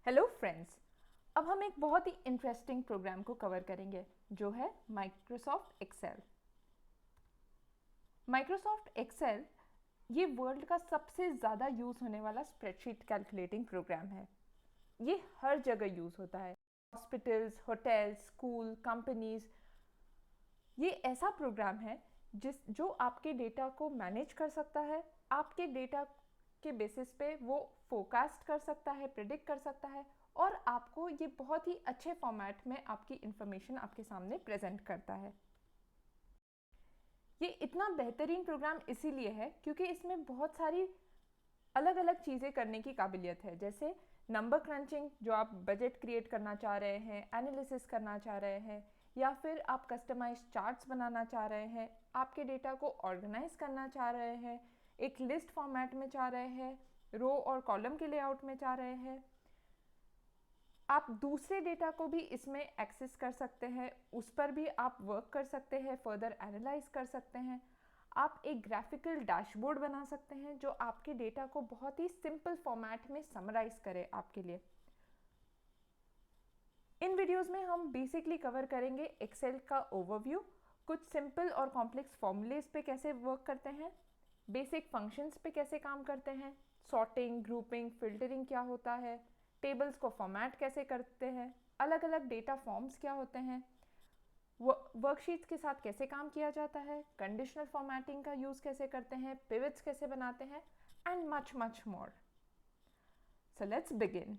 Hello friends. अब हम एक बहुत ही इंटरेस्टिंग प्रोग्राम को कवर करेंगे जो है माइक्रोसॉफ्ट एक्सेल। माइक्रोसॉफ्ट एक्सेल ये वर्ल्ड का सबसे ज़्यादा यूज़ होने वाला स्प्रेडशीट कैलकुलेटिंग प्रोग्राम है। ये हर जगह यूज़ होता है, हॉस्पिटल्स, होटल्स, स्कूल, कंपनीज। ये ऐसा प्रोग्राम है जो आपके डेटा को मैनेज कर सकता है, आपके डेटा के बेसिस पे वो फोरकास्ट कर सकता है, प्रिडिक्ट कर सकता है और आपको ये बहुत ही अच्छे फॉर्मेट में आपकी इंफॉर्मेशन आपके सामने प्रेजेंट करता है। ये इतना बेहतरीन प्रोग्राम इसीलिए है क्योंकि इसमें बहुत सारी अलग अलग चीज़ें करने की काबिलियत है, जैसे नंबर क्रंचिंग जो आप बजट क्रिएट करना चाह रहे हैं, एनालिसिस करना चाह रहे हैं, या फिर आप कस्टमाइज चार्ट्स बनाना चाह रहे हैं, आपके डेटा को ऑर्गेनाइज करना चाह रहे हैं, एक लिस्ट फॉर्मेट में चाह रहे हैं, रो और कॉलम के लेआउट में चाह रहे हैं। आप दूसरे डेटा को भी इसमें एक्सेस कर सकते हैं, उस पर भी आप वर्क कर सकते हैं, फर्दर एनालाइज कर सकते हैं। आप एक ग्राफिकल डैशबोर्ड बना सकते हैं जो आपके डेटा को बहुत ही सिंपल फॉर्मेट में समराइज करे आपके लिए। इन वीडियोस में हम बेसिकली कवर करेंगे एक्सेल का ओवरव्यू, कुछ सिंपल और कॉम्प्लेक्स फॉर्मूलेज पे कैसे वर्क करते हैं, बेसिक फंक्शंस पे कैसे काम करते हैं, सॉर्टिंग, ग्रुपिंग, फिल्टरिंग क्या होता है, टेबल्स को फॉर्मेट कैसे करते हैं, अलग अलग डेटा फॉर्म्स क्या होते हैं, वर्कशीट्स के साथ कैसे काम किया जाता है, कंडीशनल फॉर्मेटिंग का यूज़ कैसे करते हैं, पिवट्स कैसे बनाते हैं, and much much more. So let's begin.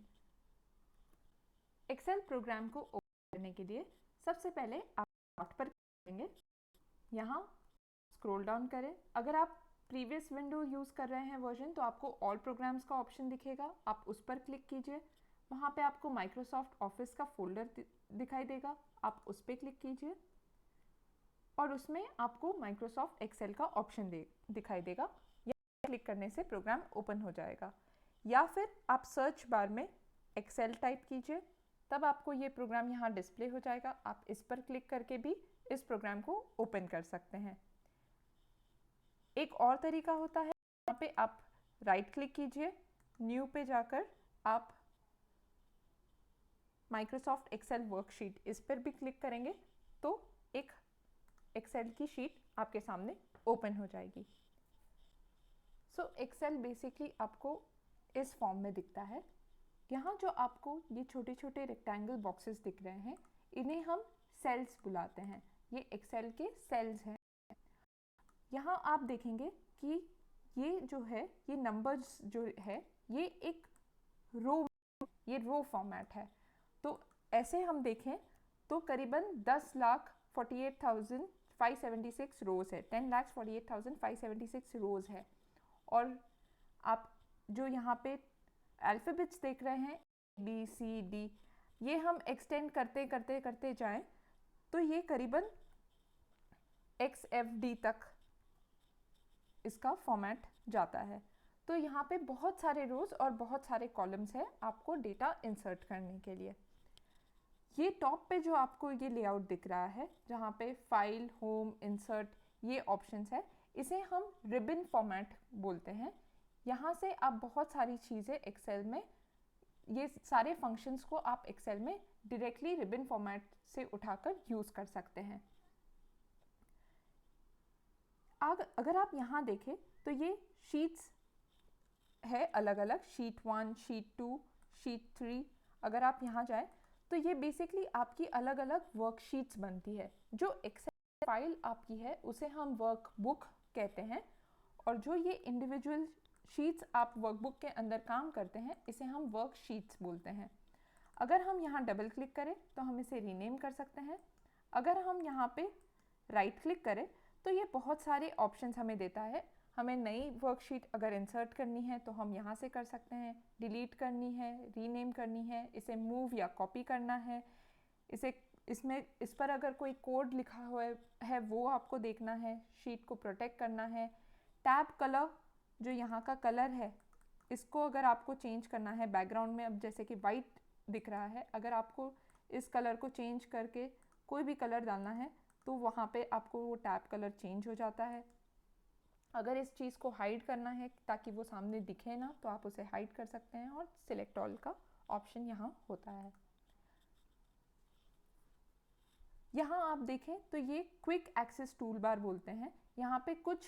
Excel program को ओपन करने के लिए सबसे पहले आप स्टार्ट पर करेंगे, यहाँ स्क्रॉल डाउन करें। अगर आप प्रीवियस विंडो यूज़ कर रहे हैं वर्जन तो आपको ऑल प्रोग्राम्स का ऑप्शन दिखेगा, आप उस पर क्लिक कीजिए। वहाँ पे आपको माइक्रोसॉफ्ट ऑफिस का फोल्डर दिखाई देगा, आप उस पर क्लिक कीजिए और उसमें आपको माइक्रोसॉफ्ट एक्सेल का ऑप्शन दिखाई देगा। या क्लिक करने से प्रोग्राम ओपन हो जाएगा, या फिर आप सर्च बार में एक्सेल टाइप कीजिए, तब आपको ये प्रोग्राम यहाँ डिस्प्ले हो जाएगा। आप इस पर क्लिक करके भी इस प्रोग्राम को ओपन कर सकते हैं। एक और तरीका होता है, यहाँ पे आप राइट क्लिक कीजिए, न्यू पे जाकर आप माइक्रोसॉफ्ट एक्सेल वर्कशीट इस पर भी क्लिक करेंगे तो एक एक्सेल की शीट आपके सामने ओपन हो जाएगी। सो एक्सेल बेसिकली आपको इस फॉर्म में दिखता है। यहाँ जो आपको ये छोटे छोटे रेक्टेंगल बॉक्सेस दिख रहे हैं, इन्हें हम सेल्स बुलाते हैं। ये एक्सेल के सेल्स हैं। यहाँ आप देखेंगे कि ये जो है, ये नंबर्स जो है, ये एक रो फॉर्मेट है। तो ऐसे हम देखें तो करीबन 10,48,576 रोज है, 10,48,576 रोज है। और आप जो यहाँ पे अल्फ़ाबेट्स देख रहे हैं, बी सी डी, ये हम एक्सटेंड करते करते करते जाएं तो ये करीबन एक्स एफ डी तक इसका फॉर्मेट जाता है। तो यहाँ पे बहुत सारे रोज और बहुत सारे कॉलम्स हैं आपको डेटा इंसर्ट करने के लिए। ये टॉप पे जो आपको ये लेआउट दिख रहा है, जहाँ पे फाइल, होम, इंसर्ट, ये ऑप्शंस है, इसे हम रिबन फॉर्मेट बोलते हैं। यहाँ से आप बहुत सारी चीज़ें एक्सेल में, ये सारे फंक्शंस को आप एक्सेल में डायरेक्टली रिबन फॉर्मेट से उठाकर यूज़ कर सकते हैं। अगर आप यहाँ देखें तो ये शीट्स है अलग अलग, शीट 1, शीट 2, शीट 3। अगर आप यहाँ जाएं तो ये बेसिकली आपकी अलग अलग वर्कशीट्स बनती है। जो एक्सेल फाइल आपकी है उसे हम वर्कबुक कहते हैं, और जो ये इंडिविजुअल शीट्स आप वर्कबुक के अंदर काम करते हैं, इसे हम वर्कशीट्स बोलते हैं। अगर हम यहाँ डबल क्लिक करें तो हम इसे रीनेम कर सकते हैं। अगर हम यहाँ पे राइट क्लिक करें तो ये बहुत सारे ऑप्शंस हमें देता है। हमें नई वर्कशीट अगर इंसर्ट करनी है तो हम यहाँ से कर सकते हैं, डिलीट करनी है, रीनेम करनी है, इसे मूव या कॉपी करना है, इस पर अगर कोई कोड लिखा हुआ है वो आपको देखना है, शीट को प्रोटेक्ट करना है। टैब कलर, जो यहाँ का कलर है, इसको अगर आपको चेंज करना है, बैकग्राउंड में अब जैसे कि वाइट दिख रहा है, अगर आपको इस कलर को चेंज करके कोई भी कलर डालना है तो वहाँ पे आपको वो टैब कलर चेंज हो जाता है। अगर इस चीज़ को हाइड करना है ताकि वो सामने दिखे ना, तो आप उसे हाइड कर सकते हैं और सिलेक्ट ऑल का ऑप्शन यहाँ होता है। यहाँ आप देखें तो ये क्विक एक्सेस टूल बार बोलते हैं। यहाँ पे कुछ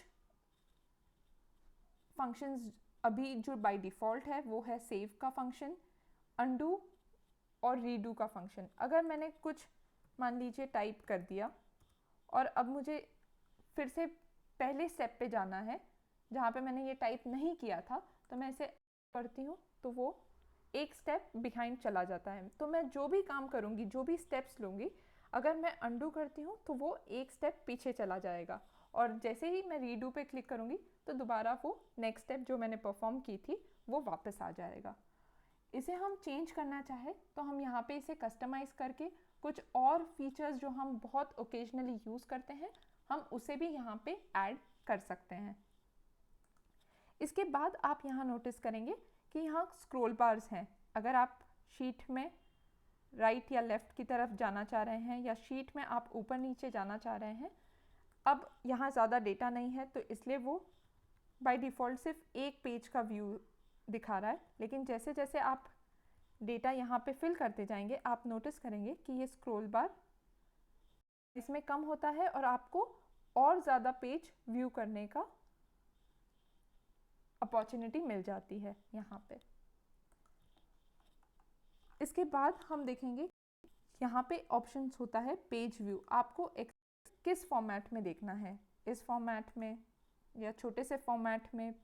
फंक्शंस अभी जो बाय डिफ़ॉल्ट है वो है सेव का फंक्शन, अनडू और रीडू का फंक्शन। अगर मैंने कुछ मान लीजिए टाइप कर दिया और अब मुझे फिर से पहले स्टेप पे जाना है जहाँ पे मैंने ये टाइप नहीं किया था, तो मैं इसे करती हूँ तो वो एक स्टेप बिहाइंड चला जाता है। तो मैं जो भी काम करूँगी, जो भी स्टेप्स लूँगी, अगर मैं अंडू करती हूँ तो वो एक स्टेप पीछे चला जाएगा, और जैसे ही मैं रीडू पे क्लिक करूँगी तो दोबारा वो नेक्स्ट स्टेप जो मैंने परफॉर्म की थी वो वापस आ जाएगा। इसे हम चेंज करना चाहे तो हम यहाँ पे इसे कस्टमाइज़ करके कुछ और फीचर्स जो हम बहुत ओकेजनली यूज़ करते हैं हम उसे भी यहाँ पे ऐड कर सकते हैं। इसके बाद आप यहाँ नोटिस करेंगे कि यहाँ स्क्रॉल बार्स हैं। अगर आप शीट में राइट या लेफ़्ट की तरफ जाना चाह रहे हैं या शीट में आप ऊपर नीचे जाना चाह रहे हैं, अब यहाँ ज़्यादा डेटा नहीं है तो इसलिए वो बाय डिफ़ॉल्ट सिर्फ एक पेज का व्यू दिखा रहा है। लेकिन जैसे जैसे आप डेटा यहाँ पे फिल करते जाएंगे आप नोटिस करेंगे कि ये स्क्रॉल बार इसमें कम होता है और आपको और ज़्यादा पेज व्यू करने का अपॉर्चुनिटी मिल जाती है यहाँ पे। इसके बाद हम देखेंगे यहाँ पे ऑप्शंस होता है पेज व्यू। आपको किस फॉर्मेट में देखना है, इस फॉर्मेट में या छोटे से फॉर्मेट में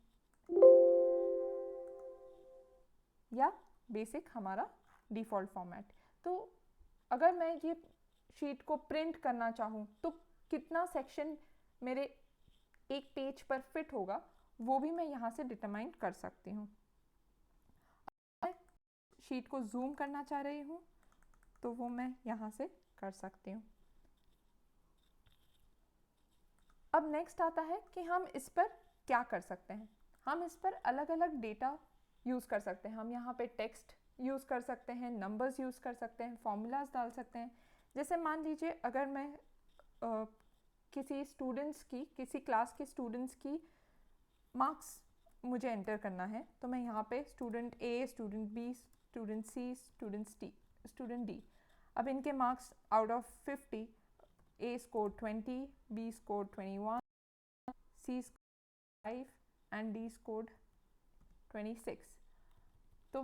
या बेसिक हमारा डिफ़ॉल्ट फॉर्मेट। तो अगर मैं ये शीट को प्रिंट करना चाहूँ तो कितना सेक्शन मेरे एक पेज पर फिट होगा वो भी मैं यहाँ से डिटरमाइन कर सकती हूँ। मैं शीट को जूम करना चाह रही हूँ तो वो मैं यहाँ से कर सकती हूँ। अब नेक्स्ट आता है कि हम इस पर क्या कर सकते हैं। हम इस पर अलग अलग डेटा यूज़ कर सकते हैं। हम यहाँ पे टेक्स्ट यूज़ कर सकते हैं, नंबर्स यूज़ कर सकते हैं, फॉर्मूलाज डाल सकते हैं। जैसे मान लीजिए अगर मैं किसी क्लास के स्टूडेंट्स की मार्क्स मुझे एंटर करना है तो मैं यहाँ पे student A, student B, student C, student D, अब इनके marks out of 50 A score 20, B score 21, C score 5 and D score 26। तो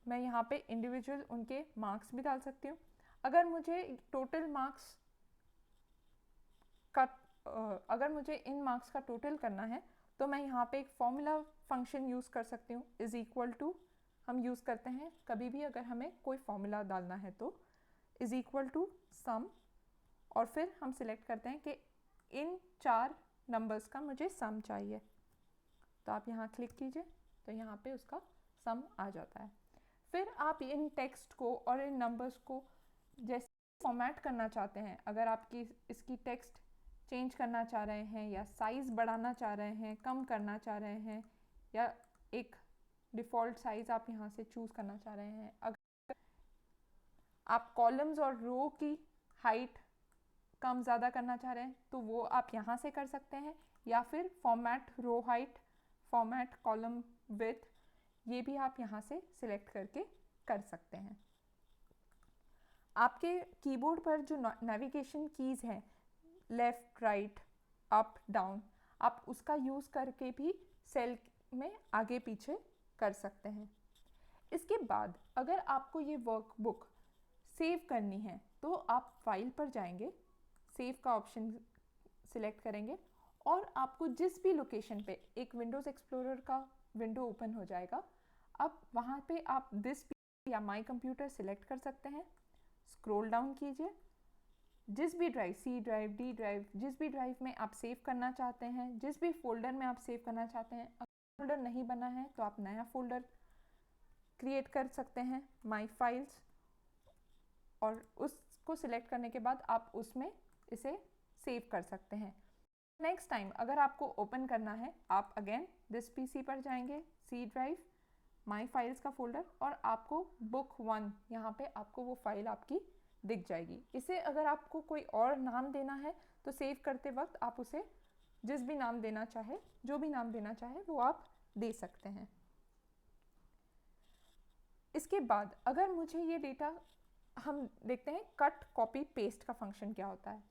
मैं यहाँ पे इंडिविजुअल उनके मार्क्स भी डाल सकती हूँ। अगर मुझे टोटल मार्क्स का अगर मुझे इन मार्क्स का टोटल करना है तो मैं यहाँ पे एक फॉर्मूला फंक्शन यूज़ कर सकती हूँ, इज़ इक्वल टू हम यूज़ करते हैं कभी भी अगर हमें कोई फॉर्मूला डालना है तो इज़ इक्वल टू सम, और फिर हम सिलेक्ट करते हैं कि इन 4 नंबर्स का मुझे सम चाहिए। तो आप यहाँ क्लिक कीजिए तो यहाँ पे उसका सम आ जाता है। फिर आप इन टेक्स्ट को और इन नंबर्स को जैसे फॉर्मेट करना चाहते हैं, अगर आपकी इसकी टेक्स्ट चेंज करना चाह रहे हैं या साइज़ बढ़ाना चाह रहे हैं, कम करना चाह रहे हैं, या एक डिफ़ॉल्ट साइज़ आप यहाँ से चूज़ करना चाह रहे हैं, अगर आप कॉलम्स और रो की हाइट कम ज़्यादा करना चाह रहे हैं तो वो आप यहाँ से कर सकते हैं, या फिर format row height, format column width, ये भी आप यहाँ से सिलेक्ट करके कर सकते हैं। आपके कीबोर्ड पर जो नेविगेशन कीज़ हैं, लेफ़्ट, राइट, अप, डाउन, आप उसका यूज़ करके भी सेल में आगे पीछे कर सकते हैं। इसके बाद अगर आपको ये वर्कबुक सेव करनी है तो आप फाइल पर जाएंगे, सेव का ऑप्शन सिलेक्ट करेंगे और आपको जिस भी लोकेशन पे एक विंडोज़ एक्सप्लोरर का विंडो ओपन हो जाएगा। अब वहाँ पे आप दिस या माई कंप्यूटर सिलेक्ट कर सकते हैं, स्क्रॉल डाउन कीजिए, जिस भी drive, C drive, D drive, जिस भी ड्राइव में आप सेव करना चाहते हैं, जिस भी फोल्डर में आप सेव करना चाहते हैं, अगर फोल्डर नहीं बना है तो आप नया फोल्डर क्रिएट कर सकते हैं, माई फाइल्स, और उसको सिलेक्ट करने के बाद आप उसमें इसे सेव कर सकते हैं। नेक्स्ट टाइम अगर आपको ओपन करना है आप अगेन दिस पीसी पर जाएंगे, सी ड्राइव, माई फाइल्स का फोल्डर, और आपको बुक 1 यहाँ पे आपको वो फाइल आपकी दिख जाएगी। इसे अगर आपको कोई और नाम देना है तो सेव करते वक्त आप उसे जिस भी नाम देना चाहे, जो भी नाम देना चाहे वो आप दे सकते हैं। इसके बाद अगर मुझे ये डेटा, हम देखते हैं कट कॉपी पेस्ट का फंक्शन क्या होता है।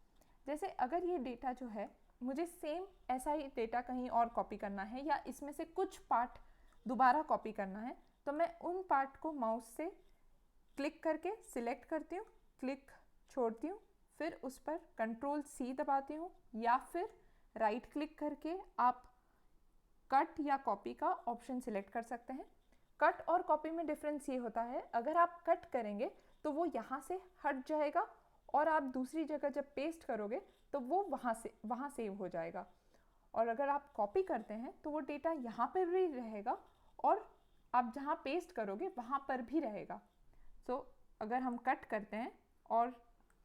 जैसे अगर ये डेटा जो है मुझे सेम ऐसा ही डेटा कहीं और कॉपी करना है या इसमें से कुछ पार्ट दोबारा कॉपी करना है, तो मैं उन पार्ट को माउस से क्लिक करके सिलेक्ट करती हूँ, क्लिक छोड़ती हूँ, फिर उस पर कंट्रोल C दबाती हूँ, या फिर राइट क्लिक करके आप कट या कॉपी का ऑप्शन सिलेक्ट कर सकते हैं। कट और कॉपी में डिफरेंस ये होता है, अगर आप कट करेंगे तो वो यहाँ से हट जाएगा और आप दूसरी जगह जब पेस्ट करोगे तो वो वहाँ सेव हो जाएगा। और अगर आप कॉपी करते हैं तो वो डेटा यहाँ पर भी रहेगा और आप जहाँ पेस्ट करोगे वहाँ पर भी रहेगा। सो अगर हम कट करते हैं और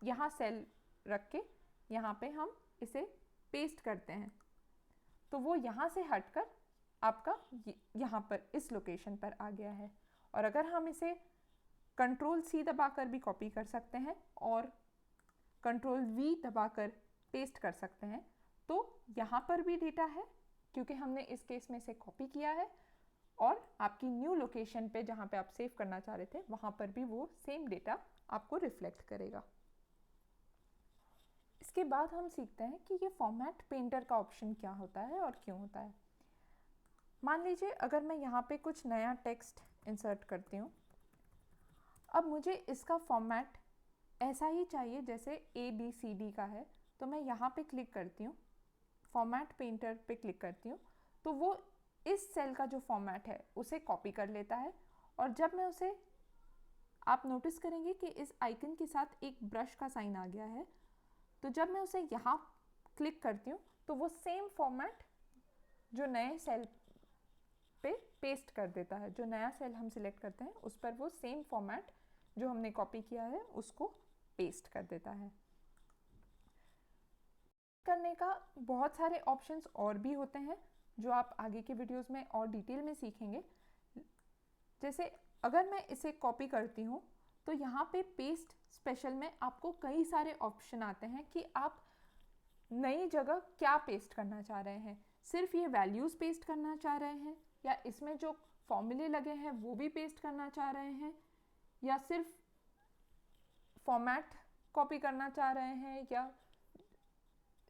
यहाँ सेल रख के यहाँ पे हम इसे पेस्ट करते हैं तो वो यहाँ से हटकर आपका यहाँ पर इस लोकेशन पर आ गया है। और अगर हम इसे कंट्रोल C दबाकर भी कॉपी कर सकते हैं और कंट्रोल V दबाकर पेस्ट कर सकते हैं, तो यहाँ पर भी डेटा है क्योंकि हमने इस केस में इसे कॉपी किया है, और आपकी न्यू लोकेशन पे जहाँ पे आप सेव करना चाह रहे थे वहाँ पर भी वो सेम डेटा आपको रिफ्लेक्ट करेगा। इसके बाद हम सीखते हैं कि ये फॉर्मेट पेंटर का ऑप्शन क्या होता है और क्यों होता है। मान लीजिए अगर मैं यहाँ पे कुछ नया टेक्स्ट इंसर्ट करती हूँ, अब मुझे इसका फॉर्मेट ऐसा ही चाहिए जैसे ABCD का है, तो मैं यहाँ पे क्लिक करती हूँ, फॉर्मेट पेंटर पे क्लिक करती हूँ, तो वो इस सेल का जो फॉर्मेट है उसे कॉपी कर लेता है। और जब मैं उसे, आप नोटिस करेंगे कि इस आइकन के साथ एक ब्रश का साइन आ गया है, तो जब मैं उसे यहाँ क्लिक करती हूँ तो वो सेम फॉर्मेट जो नए सेल पे पेस्ट कर देता है। जो नया सेल हम सिलेक्ट करते हैं उस पर वो सेम फॉर्मेट जो हमने कॉपी किया है उसको पेस्ट कर देता है। करने का बहुत सारे ऑप्शंस और भी होते हैं जो आप आगे के वीडियोस में और डिटेल में सीखेंगे। जैसे अगर मैं इसे कॉपी करती हूँ तो यहाँ पे पेस्ट स्पेशल में आपको कई सारे ऑप्शन आते हैं कि आप नई जगह क्या पेस्ट करना चाह रहे हैं। सिर्फ ये वैल्यूज़ पेस्ट करना चाह रहे हैं, या इसमें जो फॉर्मूले लगे हैं वो भी पेस्ट करना चाह रहे हैं, या सिर्फ फॉर्मेट कॉपी करना चाह रहे हैं, या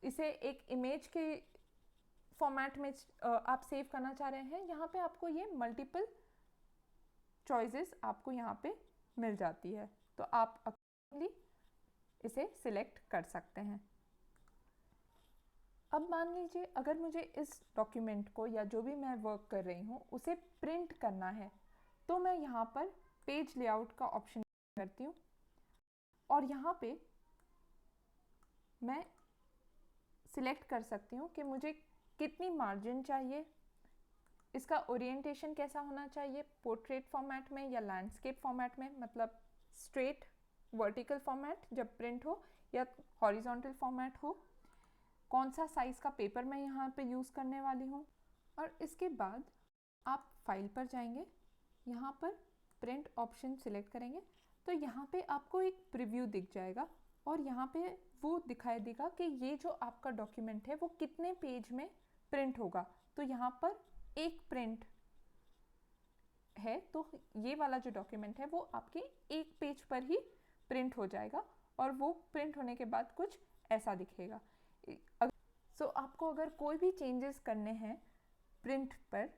इसे एक इमेज के फॉर्मेट में आप सेव करना चाह रहे हैं। यहाँ पे आपको ये मल्टीपल चॉइसेस आपको यहाँ पे मिल जाती है, तो आप अकॉर्डिंगली इसे सिलेक्ट कर सकते हैं। अब मान लीजिए अगर मुझे इस डॉक्यूमेंट को या जो भी मैं वर्क कर रही हूँ उसे प्रिंट करना है, तो मैं यहाँ पर पेज लेआउट का ऑप्शन करती हूँ और यहाँ पे मैं सिलेक्ट कर सकती हूँ कि मुझे कितनी मार्जिन चाहिए, इसका ओरिएंटेशन कैसा होना चाहिए, पोर्ट्रेट फॉर्मेट में या लैंडस्केप फॉर्मेट में, मतलब स्ट्रेट वर्टिकल फॉर्मेट जब प्रिंट हो या हॉरिजॉन्टल फॉर्मेट हो, कौन सा साइज़ का पेपर मैं यहाँ पे यूज़ करने वाली हूँ। और इसके बाद आप फाइल पर जाएंगे, यहाँ पर प्रिंट ऑप्शन सिलेक्ट करेंगे तो यहाँ पे आपको एक प्रीव्यू दिख जाएगा और यहाँ पे वो दिखाई देगा कि ये जो आपका डॉक्यूमेंट है वो कितने पेज में प्रिंट होगा। तो यहाँ पर एक प्रिंट है, तो ये वाला जो डॉक्यूमेंट है वो आपके एक पेज पर ही प्रिंट हो जाएगा और वो प्रिंट होने के बाद कुछ ऐसा दिखेगा। सो आपको अगर कोई भी चेंजेस करने हैं प्रिंट पर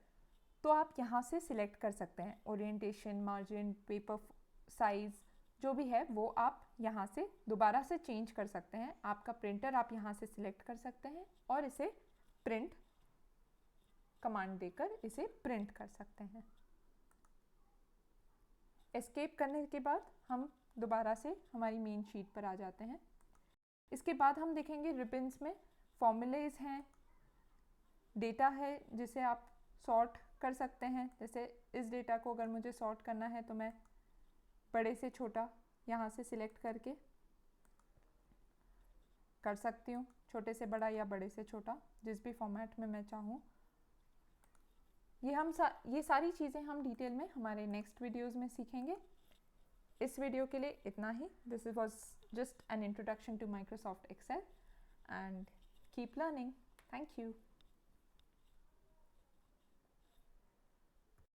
तो आप यहाँ से सिलेक्ट कर सकते हैं। ओरिएंटेशन, मार्जिन, पेपर साइज़ जो भी है वो आप यहाँ से दोबारा से चेंज कर सकते हैं। आपका प्रिंटर आप यहाँ से सिलेक्ट कर सकते हैं और इसे प्रिंट कमांड देकर इसे प्रिंट कर सकते हैं। एस्केप करने के बाद हम दोबारा से हमारी मेन शीट पर आ जाते हैं। इसके बाद हम देखेंगे रिबन्स में फॉर्मूलेज हैं, डेटा है जिसे आप सॉर्ट कर सकते हैं। जैसे इस डेटा को अगर मुझे सॉर्ट करना है तो मैं बड़े से छोटा यहाँ से सिलेक्ट करके कर सकती हूँ, छोटे से बड़ा या बड़े से छोटा, जिस भी फॉर्मेट में मैं चाहूँ। ये सारी चीज़ें हम डिटेल में हमारे नेक्स्ट वीडियोस में सीखेंगे। इस वीडियो के लिए इतना ही। This was just an introduction to Microsoft Excel and keep learning. Thank you.